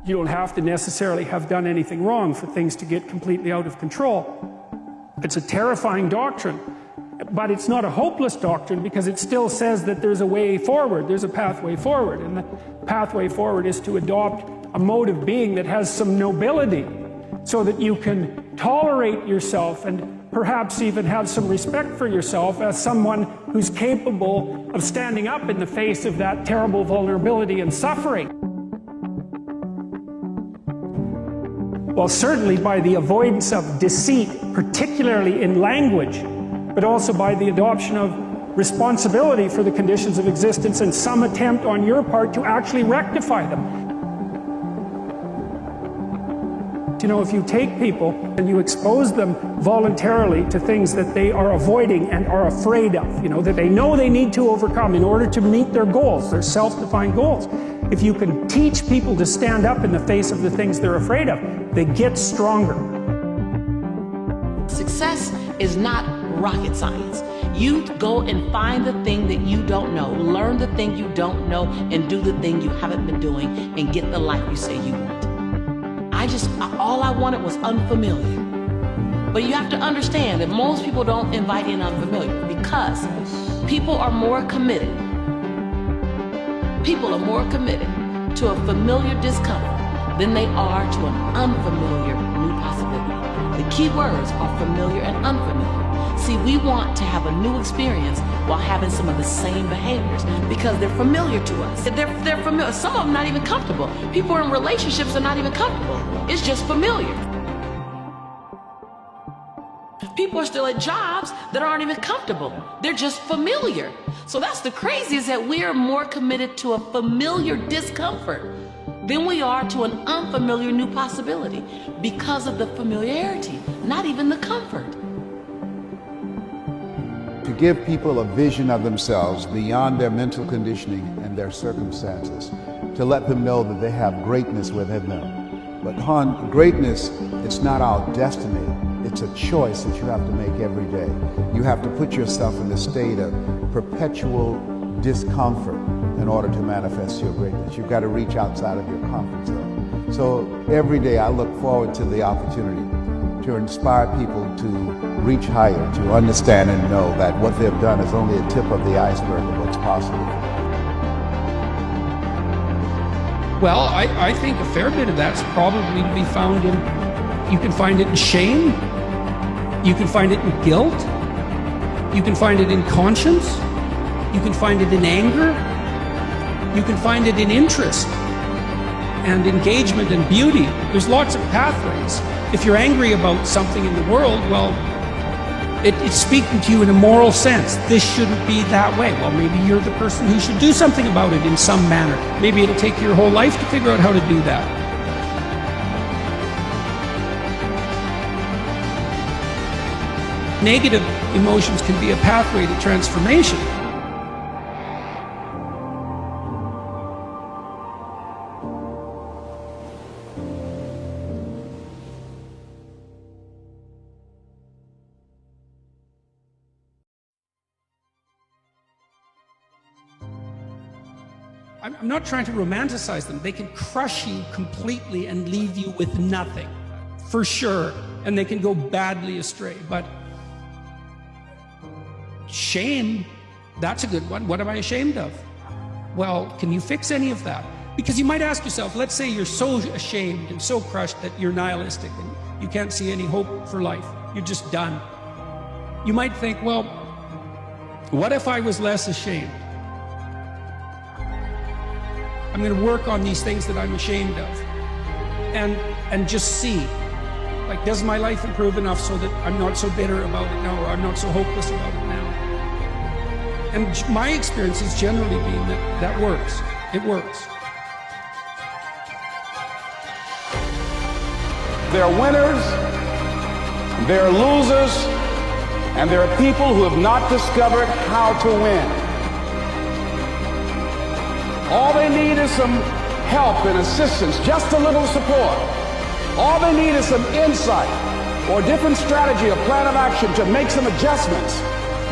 You don't have to necessarily have done anything wrong for things to get completely out of control. It's a terrifying doctrine, but it's not a hopeless doctrine because it still says that there's a way forward, there's a pathway forward, and the pathway forward is to adopt a mode of being that has some nobility so that you can tolerate yourself and perhaps even have some respect for yourself as someone who's capable of standing up in the face of that terrible vulnerability and suffering. Well, certainly by the avoidance of deceit, particularly in language, but also by the adoption of responsibility for the conditions of existence and some attempt on your part to actually rectify them. You know, if you take people and you expose them voluntarily to things that they are avoiding and are afraid of, you know, that they know they need to overcome in order to meet their goals, their self-defined goals. If you can teach people to stand up in the face of the things they're afraid of, they get stronger. Success is not rocket science. You go and find the thing that you don't know, learn the thing you don't know, and do the thing you haven't been doing, and get the life you say you want. All I wanted was unfamiliar. But you have to understand that most people don't invite in unfamiliar because people are more committed. People are more committed to a familiar discomfort than they are to an unfamiliar new possibility. The key words are familiar and unfamiliar. See, we want to have a new experience while having some of the same behaviors because they're familiar to us. They're familiar. Some of them not even comfortable. People in relationships are not even comfortable. It's just familiar. People are still at jobs that aren't even comfortable. They're just familiar. So that's the crazy, is that we are more committed to a familiar discomfort than we are to an unfamiliar new possibility because of the familiarity, not even the comfort. To give people a vision of themselves beyond their mental conditioning and their circumstances, to let them know that they have greatness within them. But Han, greatness, it's not our destiny. It's a choice that you have to make every day. You have to put yourself in a state of perpetual discomfort in order to manifest your greatness. You've got to reach outside of your comfort zone. So every day I look forward to the opportunity to inspire people to reach higher, to understand and know that what they've done is only a tip of the iceberg of what's possible. Well, I think a fair bit of that's probably to be found in, you can find it in shame, you can find it in guilt, you can find it in conscience, you can find it in anger, you can find it in interest and engagement and beauty. There's lots of pathways. If you're angry about something in the world, well, it's speaking to you in a moral sense. This shouldn't be that way. Well, maybe you're the person who should do something about it in some manner. Maybe it'll take your whole life to figure out how to do that. Negative emotions can be a pathway to transformation. I'm not trying to romanticize them. They can crush you completely and leave you with nothing, for sure. And they can go badly astray. But shame, that's a good one. What am I ashamed of? Well, can you fix any of that? Because you might ask yourself, let's say you're so ashamed and so crushed that you're nihilistic and you can't see any hope for life. You're just done. You might think, well, what if I was less ashamed? I'm going to work on these things that I'm ashamed of and just see, like, does my life improve enough so that I'm not so bitter about it now, or I'm not so hopeless about it now? And my experience has generally been that that works. It works. There are winners, there are losers, and there are people who have not discovered how to win. All they need is some help and assistance, just a little support. All they need is some insight or a different strategy, a plan of action to make some adjustments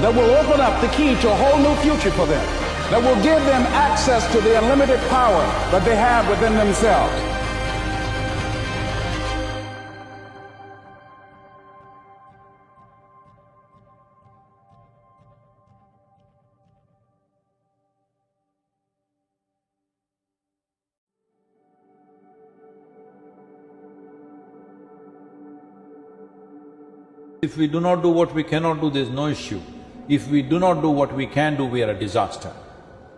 that will open up the key to a whole new future for them, that will give them access to the unlimited power that they have within themselves. If we do not do what we cannot do, there's no issue. If we do not do what we can do, we are a disaster.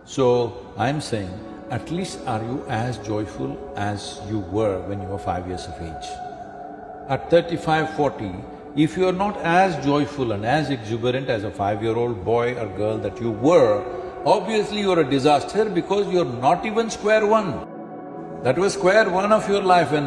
So, I'm saying, at least are you as joyful as you were when you were 5 years of age? At 35, 40, if you are not as joyful and as exuberant as a 5-year-old boy or girl that you were, obviously you're a disaster because you're not even square one. That was square one of your life when